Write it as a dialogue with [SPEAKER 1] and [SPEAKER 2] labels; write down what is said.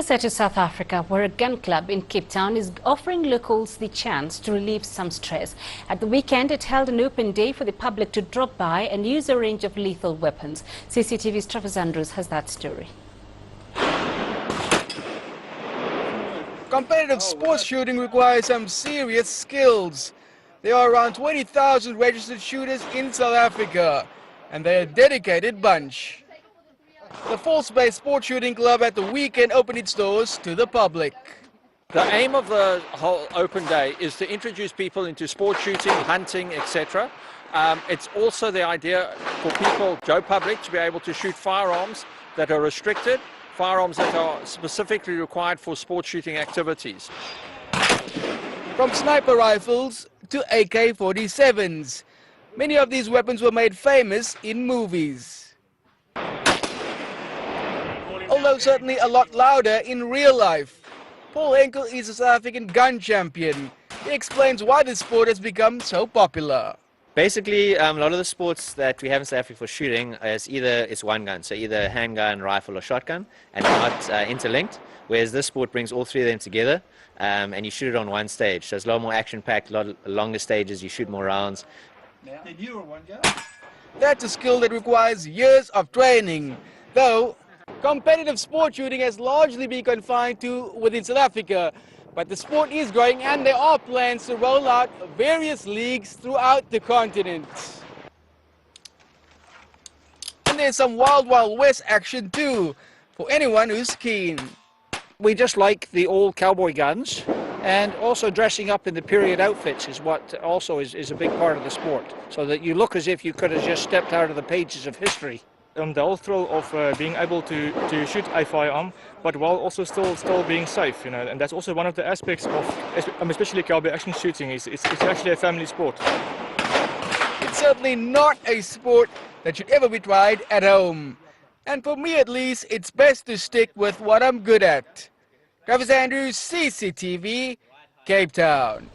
[SPEAKER 1] Set to South Africa, where a gun club in Cape Town is offering locals the chance to relieve some stress. At the weekend, it held an open day for the public to drop by and use a range of lethal weapons. CCTV's Travis Andrews has that story.
[SPEAKER 2] Competitive sports shooting requires some serious skills. There are around 20,000 registered shooters in South Africa, and they're a dedicated bunch. The False Bay Sport Shooting Club at the weekend opened its doors to the public.
[SPEAKER 3] The aim of the whole open day is to introduce people into sport shooting, hunting, etc. It's also the idea for people, Joe Public, to be able to shoot firearms that are restricted, firearms that are specifically required for sport shooting activities.
[SPEAKER 2] From sniper rifles to AK-47s, many of these weapons were made famous in movies. Although certainly a lot louder in real life. Paul Henkel is a South African gun champion. He explains why this sport has become so popular.
[SPEAKER 4] Basically, a lot of the sports that we have in South Africa for shooting is it's one gun, so either handgun, rifle or shotgun, and not interlinked, whereas this sport brings all three of them together, and you shoot it on one stage. So it's a lot more action-packed, a lot longer stages, you shoot more rounds.
[SPEAKER 2] That's a skill that requires years of training, though competitive sport shooting has largely been confined to within South Africa. But the sport is growing and there are plans to roll out various leagues throughout the continent. And there's some Wild Wild West action too, for anyone who's keen.
[SPEAKER 5] We just like the old cowboy guns, and also dressing up in the period outfits is what also is a big part of the sport, so that you look as if you could have just stepped out of the pages of history.
[SPEAKER 6] The whole thrill of being able to shoot a firearm, but while also still being safe, and that's also one of the aspects of, especially cowboy action shooting, it's actually a family sport.
[SPEAKER 2] It's certainly not a sport that should ever be tried at home. And for me at least, it's best to stick with what I'm good at. Travis Andrews, CCTV, Cape Town.